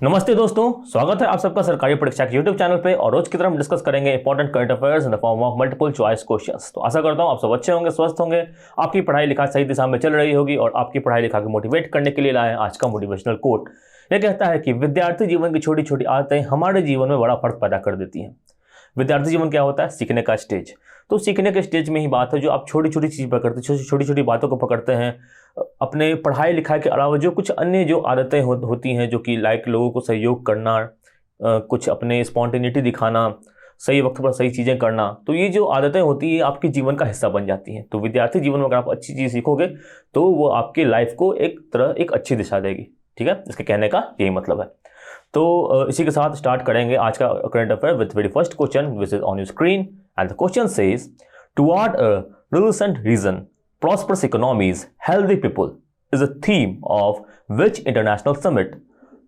नमस्ते दोस्तों, स्वागत है आप सबका सरकारी परीक्षा के YouTube चैनल पे। और रोज की तरह हम डिस्कस करेंगे important current affairs in the form of multiple choice questions. तो आशा करता हूं आप सब अच्छे होंगे, स्वस्थ होंगे, आपकी पढ़ाई लिखाई सही दिशा में चल रही होगी और आपकी पढ़ाई लिखाई को मोटिवेट करने के लिए लाए आज का मोटिवेशनल कोट। यह कहता है कि विद्यार्थी जीवन की छोटी छोटी आदतें हमारे जीवन में बड़ा फर्क पैदा कर देती हैं। विद्यार्थी जीवन क्या होता है? सीखने का स्टेज। तो सीखने के स्टेज में ही बात है जो आप छोटी छोटी चीज़ पकड़ते हैं, छोटी छोटी बातों को पकड़ते हैं। अपने पढ़ाई लिखाई के अलावा जो कुछ अन्य जो आदतें होती हैं, जो कि लाइक लोगों को सहयोग करना, कुछ अपने स्पॉन्टेनिटी दिखाना, सही वक्त पर सही चीज़ें करना, तो ये जो आदतें होती है आपके जीवन का हिस्सा बन जाती हैं। तो विद्यार्थी जीवन में अगर आप अच्छी चीज़ सीखोगे तो वो आपके लाइफ को एक अच्छी दिशा देगी। ठीक है, इसके कहने का यही मतलब है। तो इसी के साथ स्टार्ट करेंगे आज का current affair with very first question which is on your screen and the question says toward a resilient region prosperous economies healthy people is a theme of which international summit?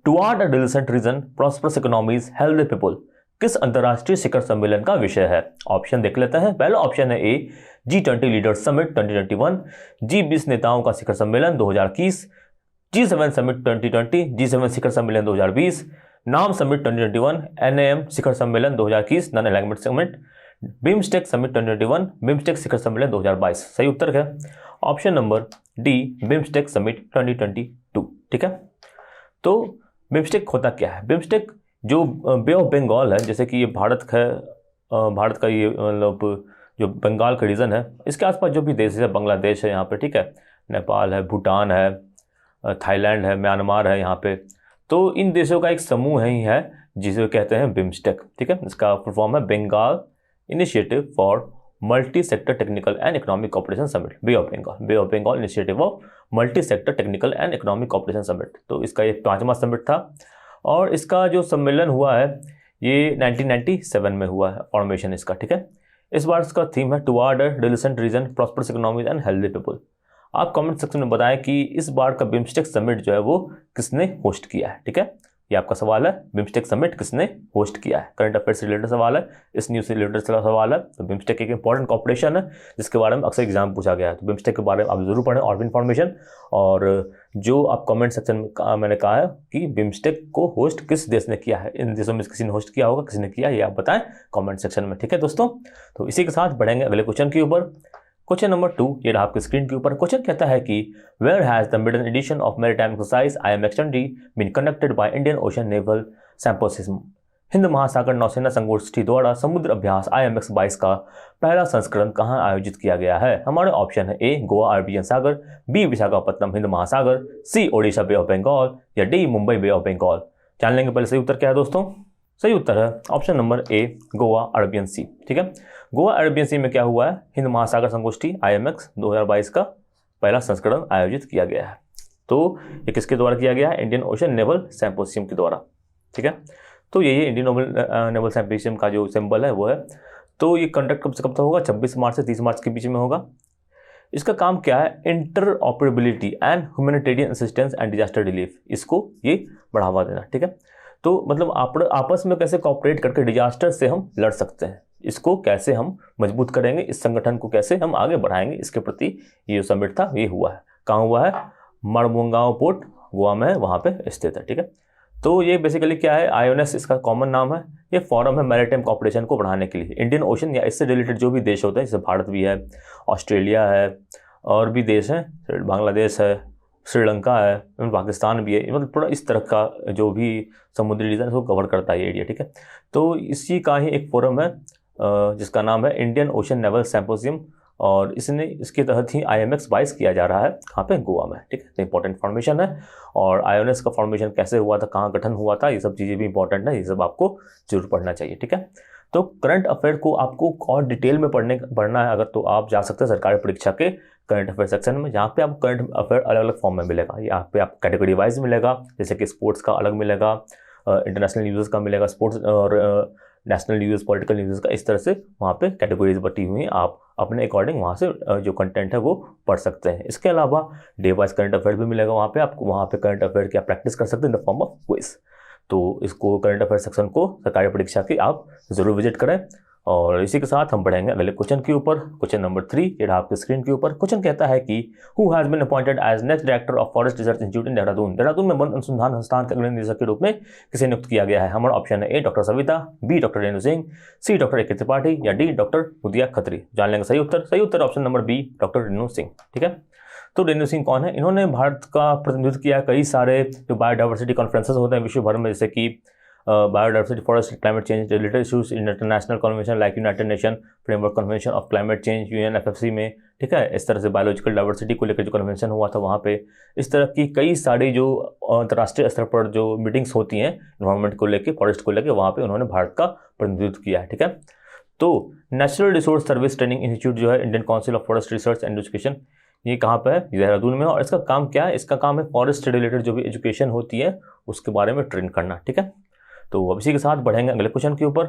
Toward a resilient region prosperous economies healthy people किस अंतर्राष्ट्रीय शिखर सम्मेलन का विषय है? Option देख लेते हैं। पहला ऑप्शन है ए G20 लीडर्स समिट 2021, G20 नेताओं का शिखर सम्मेलन 2021, G7 समिट 2020, G7 शिखर सम्मेलन 2020, नाम समिट 2021, NAM शिखर सम्मेलन 2021 non alignment summit, BIMSTEC summit 2021, BIMSTEC शिखर सम्मेलन 2022। सही उत्तर है option number D, BIMSTEC summit 2022। ठीक है, तो बिम्स्टेक होता क्या है? बिम्स्टेक जो बे ऑफ बंगाल है, जैसे कि ये भारत है, भारत का ये मतलब जो बंगाल का रीजन है, इसके आसपास जो भी देश है, बांग्लादेश है यहाँ पे, ठीक है, नेपाल है, भूटान है, थाईलैंड है, म्यांमार है यहाँ पे, तो इन देशों का एक समूह है जिसे कहते हैं बिम्स्टेक। ठीक है, इसका फुल फॉर्म है Bengal initiative for multi sector technical and economic cooperation summit, bay of Bengal initiative of multi sector technical and economic cooperation summit. तो इसका ये 5वां समिट था और इसका जो सम्मेलन हुआ है ये 1997 में हुआ है, फॉर्मेशन इसका। ठीक है, इस बार इसका थीम है toward a resilient region prosperous economies and healthy people. आप कमेंट सेक्शन में बताएं कि इस बार का बिम्स्टेक समिट जो है वो किसने होस्ट किया है। ठीक है, ये आपका सवाल है, बिम्स्टेक समिट किसने होस्ट किया है। करंट अफेयर से रिलेटेड सवाल है, इस न्यूज़ से रिलेटेड सवाल है। तो बिम्स्टेक एक इंपॉर्टेंट कॉर्पोरेशन है जिसके बारे में अक्सर एग्जाम पूछा गया है। तो बिम्स्टेक के बारे में आप जरूर पढ़ें और भी इन्फॉर्मेशन। और जो आप कमेंट सेक्शन में मैंने कहा है कि बिम्स्टेक को होस्ट किस देश ने किया है, इन देशों में किसी ने होस्ट किया होगा, किसी ने किया, ये आप बताएं कॉमेंट सेक्शन में। ठीक है दोस्तों, तो इसी के साथ बढ़ेंगे अगले क्वेश्चन के ऊपर। क्वेश्चन नंबर 2 ये रहा आपकी स्क्रीन के ऊपर। क्वेश्चन कहता है कि where has the maiden edition of maritime exercise IMX20 been conducted by Indian Ocean naval symposium? हिंद महासागर नौसेना संगोष्ठी द्वारा समुद्र अभ्यास IMX22 का पहला संस्करण कहां आयोजित किया गया है? हमारे ऑप्शन है ए गोवा अरबियन सागर, बी विशाखापट्टनम हिंद महासागर, C Odisha bay of Bengal या D Mumbai bay of Bengal. जान लेंगे पहले सही उत्तर क्या है दोस्तों। सही उत्तर है option number A Goa Arabian sea. ठीक है, गोवा अरबियन सी में क्या हुआ है? हिंद महासागर संगोष्ठी IMX 2022 का पहला संस्करण आयोजित किया गया है। तो ये किसके द्वारा किया गया है? इंडियन ओशन नेवल सिम्पोसियम के द्वारा। ठीक है, तो यही इंडियन नेवल सिम्पोसियम का जो सिंबल है वो है। तो ये कंडक्ट कब से कब तक होगा? 26 मार्च से 30 मार्च के बीच में होगा। इसका काम क्या है? Inter operability and humanitarian assistance and disaster relief, इसको ये बढ़ावा देना। ठीक है, तो मतलब आपस में कैसे कॉपरेट करके डिजास्टर से हम लड़ सकते हैं, इसको कैसे हम मजबूत करेंगे, इस संगठन को कैसे हम आगे बढ़ाएंगे, इसके प्रति ये जो समिट था ये हुआ है। कहाँ हुआ है? मड़मुंगांव पोर्ट गोवा में, वहाँ पे स्थित है। ठीक है, तो ये बेसिकली क्या है? IONS इसका कॉमन नाम है। ये फोरम है मैरीटाइम कॉपरेशन को बढ़ाने के लिए। इंडियन ओशन या इससे रिलेटेड जो भी देश होते हैं, जैसे भारत भी है, ऑस्ट्रेलिया है, और भी देश हैं, बांग्लादेश है, श्रीलंका है, पाकिस्तान भी है, मतलब पूरा इस तरह का जो भी समुद्री रीजन है उसको कवर करता है ये एरिया। ठीक है, तो इसी का ही एक फोरम है जिसका नाम है इंडियन ओशन नेवल सिम्पोसियम, और इसके तहत ही IMX22 किया जा रहा है। कहाँ पे? गोवा में। ठीक है, तो इंपॉर्टेंट फॉर्मेशन है। और IONS का फॉर्मेशन कैसे हुआ था, कहाँ गठन हुआ था, ये सब चीज़ें भी इंपॉर्टेंट है, ये सब आपको जरूर पढ़ना चाहिए। ठीक है, तो करंट अफेयर को आपको और डिटेल में पढ़ना है अगर, तो आप जा सकते हैं सरकारी परीक्षा के करंट अफेयर सेक्शन में, जहाँ पे आपको करंट अफेयर अलग अलग फॉर्म में मिलेगा। यहाँ पे आपको कैटेगरी वाइज मिलेगा, जैसे कि स्पोर्ट्स का अलग मिलेगा, इंटरनेशनल न्यूज़ का मिलेगा, स्पोर्ट्स और नेशनल न्यूज़, पॉलिटिकल न्यूज़ का, इस तरह से वहाँ पे कैटेगरीज बटी हुई हैं। आप अपने अकॉर्डिंग वहाँ से जो कंटेंट है वो पढ़ सकते हैं। इसके अलावा डे वाइज करंट अफेयर भी मिलेगा वहाँ पे आपको, वहाँ पे करंट अफेयर की आप प्रैक्टिस कर सकते हैं in the form of quiz. तो इसको करंट अफेयर सेक्शन को सरकारी परीक्षा की आप ज़रूर विजिट करें और इसी के साथ हम बढ़ेंगे अगले क्वेश्चन के ऊपर। क्वेश्चन नंबर 3 ये रहा आपके स्क्रीन के ऊपर। क्वेश्चन कहता है कि who has been appointed as next director of forest research institute in Dehradun. Dehradun में वन अनुसंधान संस्थान के अगले निदेशक के रूप में किसे नियुक्त किया गया है। हमारा ऑप्शन है A doctor Savita, B doctor Renu Singh, C doctor A K Tripathi या डी डॉक्टर मुदिया खत्री। जान लेंगे सही उत्तर। सही उत्तर option number B doctor Renu Singh. ठीक है, तो रेणु सिंह कौन है? इन्होंने भारत का प्रतिनिधित्व किया कई सारे जो बायोडाइवर्सिटी कॉन्फ्रेंसेस होते हैं विश्व भर में, जैसे कि biodiversity, forest, climate change related issues, international convention like United nation framework convention of climate change UNFCCC में। ठीक है, इस तरह से बायोलॉजिकल डाइवर्सिटी को लेकर जो कन्वेंशन हुआ था वहाँ पे, इस तरह की कई सारी जो अंतर्राष्ट्रीय स्तर पर जो मीटिंग्स होती हैं इन्वायरमेंट को लेकर, फॉरेस्ट को लेकर, वहाँ पे उन्होंने भारत का प्रतिनिधित्व किया है। ठीक है, तो natural resource service training institute जो है Indian council of forest research and education, ये कहाँ पे है? देहरादून में। और इसका काम क्या है? इसका काम है फॉरेस्ट रिलेटेड जो भी एजुकेशन होती है उसके बारे में ट्रेन करना। ठीक है, तो अब इसी के साथ बढ़ेंगे अगले क्वेश्चन के ऊपर।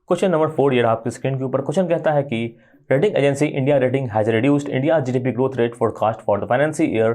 क्वेश्चन नंबर 4 ये रहा आपके स्क्रीन के ऊपर। क्वेश्चन कहता है कि rating agency India rating has reduced India GDP growth rate forecast for the financial year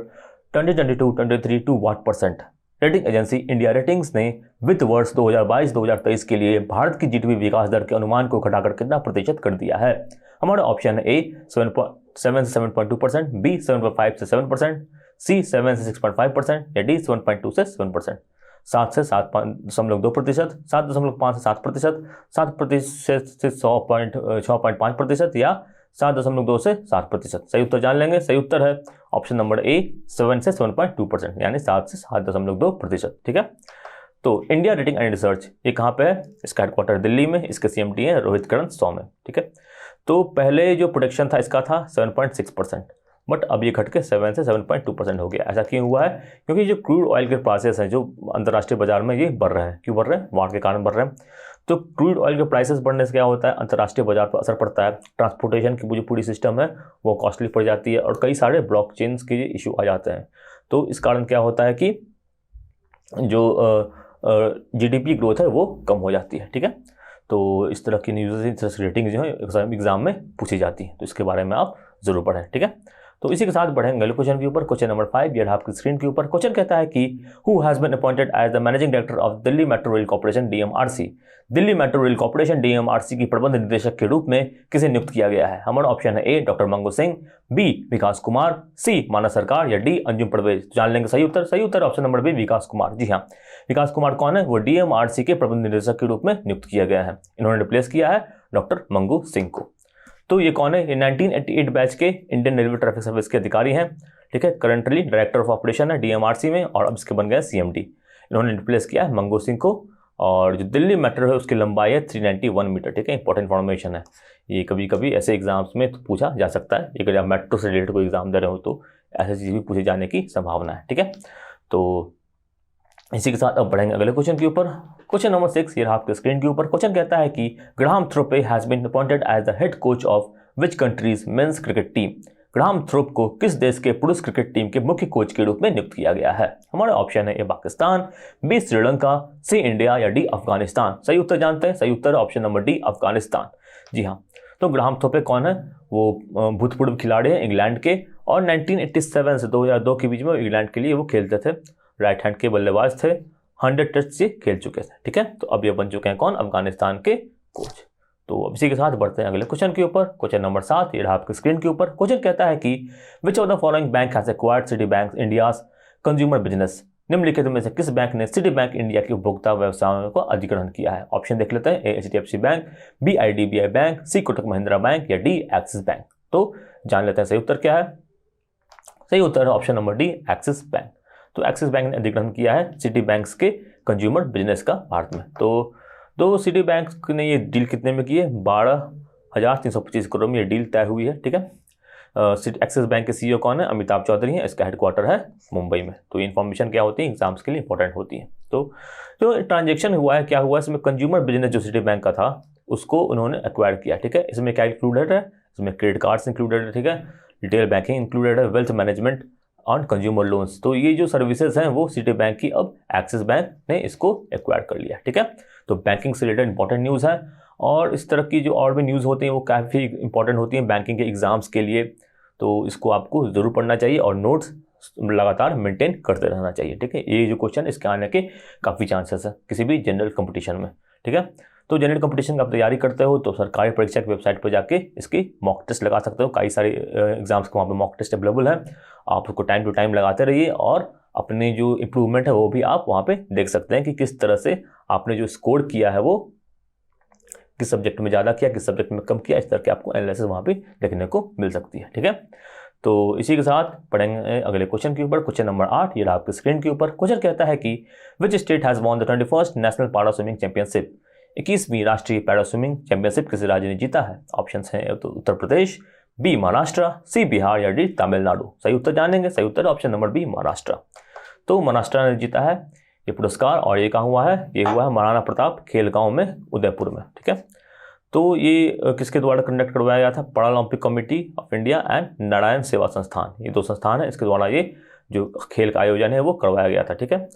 2022-23 to what percent. Rating agency India ratings ने वित्त वर्ष 2022-2023 के लिए भारत की GDP विकास दर के अनुमान को घटाकर कितना प्रतिशत कर दिया है। हमारा ऑप्शन है ए 7 से 7.2%, बी 7.5 से 7%, सी 7 से 6.5% या डी 7.2 से 7%। 7 से 7.2%, 7.5 से 7%, 7% से 6.5% या 7.2 से 7%। सही उत्तर जान लेंगे। सही उत्तर है ऑप्शन नंबर ए 7 से 7.2%, यानी 7 से 7.2%। ठीक है, तो इंडिया रेटिंग एंड रिसर्च ये कहाँ पे है? इसका हेडक्वार्टर दिल्ली में, इसके CMD है रोहित करण सौम्य। ठीक है, तो पहले जो प्रोडक्शन था इसका था 7.6%, बट अब ये घट के 7 से 7.2% हो गया। ऐसा क्यों हुआ है? क्योंकि जो क्रूड ऑयल के प्राइसेस हैं जो अंतर्राष्ट्रीय बाजार में ये बढ़ रहे हैं। क्यों बढ़ रहे हैं? वॉर के कारण बढ़ रहे हैं। तो क्रूड ऑयल के प्राइसेस बढ़ने से क्या होता है? अंतर्राष्ट्रीय बाजार पर असर पड़ता है। ट्रांसपोर्टेशन की जो पूरी सिस्टम है वो कॉस्टली पड़ जाती है और कई सारे ब्लॉक चेन्स के इशू आ जाते हैं। तो इस कारण क्या होता है कि जो GDP ग्रोथ है वो कम हो जाती है। ठीक है, तो इस तरह की न्यूज़, इस तरह की रेटिंग जो है एग्जाम में पूछी जाती है, तो इसके बारे में आप जरूर पढ़ें। ठीक है, तो इसी के साथ बढ़ेंगे अगले क्वेश्चन के ऊपर। क्वेश्चन नंबर 5 ये आपकी स्क्रीन के ऊपर। क्वेश्चन कहता है कि who has been appointed as the managing director of Delhi metro rail corporation DMRC। Delhi metro rail corporation DMRC की प्रबंध निदेशक के रूप में किसे नियुक्त किया गया है। हमारा ऑप्शन है A doctor Mangu Singh, B विकास कुमार, सी मानस सरकार या डी अंजुम परवेज। जान लेंगे सही उत्तर। सही उत्तर ऑप्शन नंबर बी विकास कुमार। जी हाँ, विकास कुमार कौन है? वो DMRC के प्रबंध निदेशक के रूप में नियुक्त किया गया है। इन्होंने रिप्लेस किया है डॉक्टर मंगू सिंह को। तो ये कौन है? ये 1988 बैच के इंडियन रेलवे ट्रैफिक सर्विस के अधिकारी हैं। ठीक है, करंटली डायरेक्टर ऑफ ऑपरेशन है DMRC में और अब इसके बन गए CMD। इन्होंने रिप्लेस किया है मंगू सिंह को। और जो दिल्ली मेट्रो है उसकी लंबाई है 391 मीटर। ठीक है, इंपॉर्टेंट इन्फॉर्मेशन है। ये कभी कभी ऐसे एग्जाम्स में तो पूछा जा सकता है, अगर आप मेट्रो से रिलेटेड कोई एग्जाम दे रहे हो तो ऐसी चीज़ भी पूछे जाने की संभावना है। ठीक है, तो इसी के साथ अब बढ़ेंगे अगले क्वेश्चन के ऊपर। क्वेश्चन नंबर 6 ये आपके स्क्रीन के ऊपर। क्वेश्चन कहता है कि Graham Thorpe has been appointed as the head coach of which country's men's cricket team. Graham Thorpe को किस देश के पुरुष क्रिकेट टीम के मुख्य कोच के रूप में नियुक्त किया गया है। हमारा ऑप्शन है ए पाकिस्तान, बी श्रीलंका, सी इंडिया या डी अफगानिस्तान। सही उत्तर जानते हैं। सही उत्तर ऑप्शन नंबर डी अफगानिस्तान। जी हाँ, तो ग्राहम थ्रोपे कौन है? वो भूतपूर्व खिलाड़ी हैं इंग्लैंड के और 1987 से 2002 के बीच में इंग्लैंड के लिए वो खेलते थे। राइट हैंड के बल्लेबाज थे, 100 टेस्ट से खेल चुके थे। ठीक है, तो अब ये बन चुके हैं कौन? अफगानिस्तान के कोच। तो अब इसी के साथ बढ़ते हैं अगले क्वेश्चन के ऊपर। क्वेश्चन नंबर 7 ये रहा आपके स्क्रीन के ऊपर। क्वेश्चन कहता है कि which of the following bank has acquired city bank India's consumer business. निम्नलिखित में से किस बैंक ने सिटी बैंक इंडिया के उपभोक्ता व्यवसायों का अधिग्रहण किया है। ऑप्शन देख लेते हैं। A HDFC bank, B IDBI bank, C Kotak Mahindra bank या डी एक्सिस बैंक। तो जान लेते हैं सही उत्तर क्या है। सही उत्तर है option number D Axis bank. तो एक्सिस बैंक ने अधिग्रहण किया है सिटी बैंक्स के कंज्यूमर बिजनेस का भारत में। तो सिटी बैंक ने ये डील कितने में की है? 12,325 करोड़ में ये डील तय हुई है। ठीक है, एक्सिस बैंक के CEO कौन है? अमिताभ चौधरी हैं। इसका हेडक्वार्टर है मुंबई में। तो ये इन्फॉर्मेशन क्या होती है? एग्जाम्स के लिए इंपॉर्टेंट होती है। तो जो ट्रांजेक्शन हुआ है, क्या हुआ इसमें? कंज्यूमर बिजनेस जो सिटी बैंक का था उसको उन्होंने एक्वायर किया। ठीक है, इसमें क्या इंक्लूडेड है? इसमें क्रेडिट कार्ड्स इंक्लूडेड है। ठीक है, रिटेल बैंकिंग इंक्लूडेड है, wealth management on consumer loans. तो ये जो सर्विसेज हैं वो सिटी बैंक की अब एक्सिस बैंक ने इसको एक्वायर कर लिया। ठीक है, तो बैंकिंग से रिलेटेड इंपॉर्टेंट न्यूज़ है और इस तरह की जो और भी न्यूज़ होती हैं वो काफ़ी इंपॉर्टेंट होती हैं बैंकिंग के एग्जाम्स के लिए। तो इसको आपको ज़रूर पढ़ना चाहिए और नोट्स लगातार मेंटेन करते रहना चाहिए। ठीक है, ये जो क्वेश्चन इसके आने के काफ़ी चांसेस है किसी भी जनरल कंपटीशन में। ठीक है, तो जनरल कंपटीशन की आप तैयारी करते हो तो सरकारी परीक्षा की वेबसाइट पर जाके इसकी मॉक टेस्ट लगा सकते हो। कई सारे एग्जाम्स के वहाँ पे मॉक टेस्ट अवेलेबल है, आप उसको टाइम टू टाइम लगाते रहिए और अपनी जो इम्प्रूवमेंट है वो भी आप वहाँ पे देख सकते हैं कि किस तरह से आपने जो स्कोर किया है वो किस सब्जेक्ट में ज़्यादा किया, किस सब्जेक्ट में कम किया। इस तरह के आपको एनालिसिस वहाँ पे देखने को मिल सकती है। ठीक है, तो इसी के साथ पढ़ेंगे अगले क्वेश्चन के ऊपर। क्वेश्चन नंबर 8 ये आपकी स्क्रीन के ऊपर। क्वेश्चन कहता है कि which state has won the 21st national para swimming championship. 21वीं राष्ट्रीय पैरा स्विमिंग चैंपियनशिप किस राज्य ने जीता है। ऑप्शंस हैं तो उत्तर प्रदेश, बी महाराष्ट्र, सी बिहार या डी तमिलनाडु। सही उत्तर जानेंगे, सही उत्तर ऑप्शन नंबर बी महाराष्ट्र। तो महाराष्ट्र ने जीता है ये पुरस्कार और ये कहाँ हुआ है, ये हुआ है महाराणा प्रताप खेल गांव में उदयपुर में। ठीक है, तो ये किसके द्वारा कंडक्ट करवाया गया था, para Olympic committee of India and Narayan सेवा संस्थान, ये दो संस्थान है, इसके द्वारा ये जो खेल का आयोजन है वो करवाया गया था। ठीक है,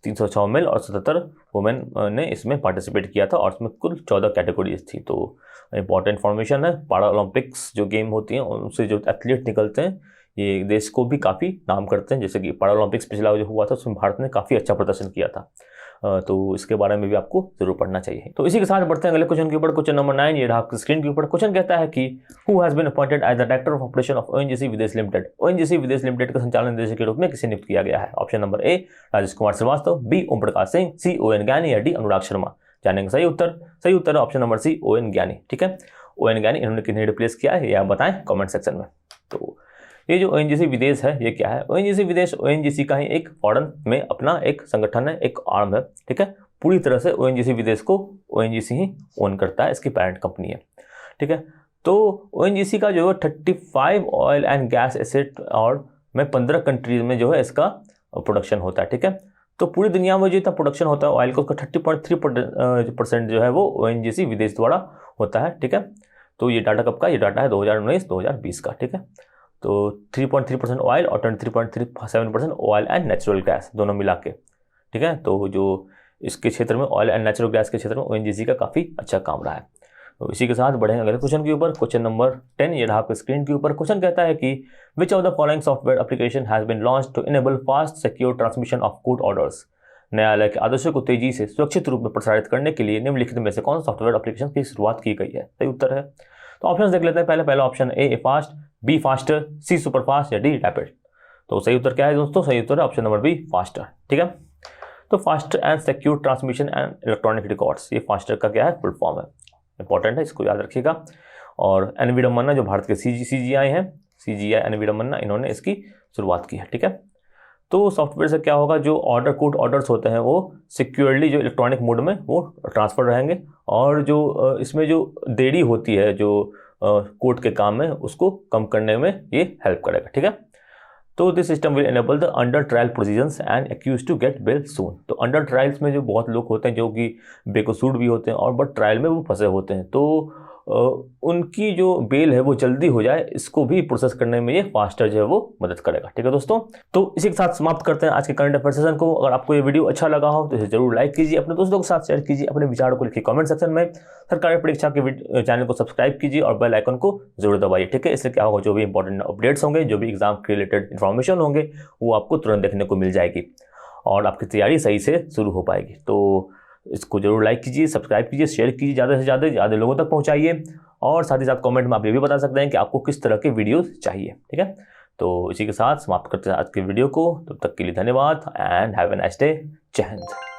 306 मेल और 77 वुमेन ने इसमें पार्टिसिपेट किया था और इसमें कुल 14 कैटेगरीज थी। तो इंपॉर्टेंट इन्फॉर्मेशन है, पैरा ओलंपिक्स जो गेम होती हैं उनसे जो एथलीट निकलते हैं ये देश को भी काफ़ी नाम करते हैं। जैसे कि पैरा ओलंपिक्स पिछला जो हुआ था उसमें भारत ने काफ़ी अच्छा प्रदर्शन किया था, तो इसके बारे में भी आपको जरूर पढ़ना चाहिए। तो इसी के साथ बढ़ते हैं अगले क्वेश्चन के ऊपर। क्वेश्चन नंबर 9 ये रहा आपकी स्क्रीन के ऊपर। क्वेश्चन कहता है कि who has been appointed as the director of operation of ONGC Videsh limited. ONGC Videsh limited का संचालन निदेशक के रूप में किसे नियुक्त किया गया है। Option number A Rajesh Kumar Srivastava, B Om Prakash Singh, C ON Gyani या डी अनुराग शर्मा। जानेंगे सही उत्तर। सही उत्तर है ऑप्शन नंबर सी ON ज्ञानी। ठीक है, ON ज्ञानी इन्होंने किन्हें रिप्लेस किया है ये आप बताएं कमेंट सेक्शन में। तो ये जो ओएनजीसी विदेश है ये क्या है। ओएनजीसी विदेश ओएनजीसी का ही एक फॉरेन में अपना एक संगठन है, एक आर्म है। ठीक है, पूरी तरह से ओएनजीसी विदेश को ओएनजीसी ही ओन करता है, इसकी पेरेंट कंपनी है। ठीक है, तो ओएनजीसी का जो 35 ऑयल एंड गैस एसेट और में 15 कंट्रीज में जो है इसका प्रोडक्शन होता है। ठीक है, तो पूरी दुनिया में जो इतना प्रोडक्शन होता है ऑयल का उसका 30.3% जो है वो ओएनजीसी विदेश द्वारा होता है। ठीक है, तो ये डाटा कब का, ये डाटा है 2019-2020 का। ठीक है, तो 3.3% ऑयल और 23.37% ऑयल एंड नेचुरल गैस दोनों मिला के। ठीक है, तो जो इसके क्षेत्र में ऑयल एंड नेचुरल गैस के क्षेत्र में ओएनजीसी का काफ़ी अच्छा काम रहा है। तो इसी के साथ बढ़ेंगे अगले क्वेश्चन के ऊपर। क्वेश्चन नंबर 10 ये रहा आपके स्क्रीन के ऊपर। क्वेश्चन कहता है कि which of the following software application has been launch to enable fast secure transmission of court orders. न्यायालय के आदेशों को तेजी से सुरक्षित रूप में प्रसारित करने के लिए निम्नलिखित में से कौन सॉफ्टवेयर एप्लीकेशन की शुरुआत की गई है। सही उत्तर है, तो ऑप्शन देख लेते हैं। पहला option A fast, B faster, C super fast या डी रैपिड। तो सही उत्तर क्या है दोस्तों, सही उत्तर है ऑप्शन नंबर बी फास्टर। ठीक है, तो faster and secure transmission and electronic records, ये फास्टर का क्या है फुल फॉर्म है, इंपॉर्टेंट है, इसको याद रखिएगा। और एन विडम्बना जो भारत के CGI हैं, CGI एन विडम्बना, इन्होंने इसकी शुरुआत की है। ठीक है, तो सॉफ्टवेयर से क्या होगा, जो कोर्ट ऑर्डर्स होते हैं वो सिक्योरली जो इलेक्ट्रॉनिक मोड में वो ट्रांसफर रहेंगे और जो इसमें जो देरी होती है जो कोर्ट के काम में उसको कम करने में ये हेल्प करेगा। ठीक है, तो this system will enable the under trial procedures and accused to get bail soon. तो अंडर ट्रायल्स में जो बहुत लोग होते हैं जो कि बेकसूर भी होते हैं और बट ट्रायल में वो फंसे होते हैं, तो उनकी जो बेल है वो जल्दी हो जाए, इसको भी प्रोसेस करने में ये फास्टर जो है वो मदद करेगा। ठीक है दोस्तों, तो इसी के साथ समाप्त करते हैं आज के करंट अफेयर सेशन को। अगर आपको ये वीडियो अच्छा लगा हो तो इसे जरूर लाइक कीजिए, अपने दोस्तों के साथ शेयर कीजिए, अपने विचारों को लिखिए कमेंट सेक्शन में। सरकारी परीक्षा के चैनल को सब्सक्राइब कीजिए और बेल आइकन को जरूर दबाइए। ठीक है, इससे क्या होगा, जो भी इंपॉर्टेंट अपडेट्स होंगे, जो भी एग्जाम के रिलेटेड इन्फॉर्मेशन होंगे वो आपको तुरंत देखने को मिल जाएगी और आपकी तैयारी सही से शुरू हो पाएगी। तो इसको जरूर लाइक कीजिए, सब्सक्राइब कीजिए, शेयर कीजिए, ज़्यादा से ज़्यादा लोगों तक पहुंचाइए और साथ ही साथ कमेंट में आप ये भी बता सकते हैं कि आपको किस तरह के वीडियोस चाहिए। ठीक है, तो इसी के साथ समाप्त करते हैं आज के वीडियो को। तब तक के लिए धन्यवाद and have a nice day. जय हिंद।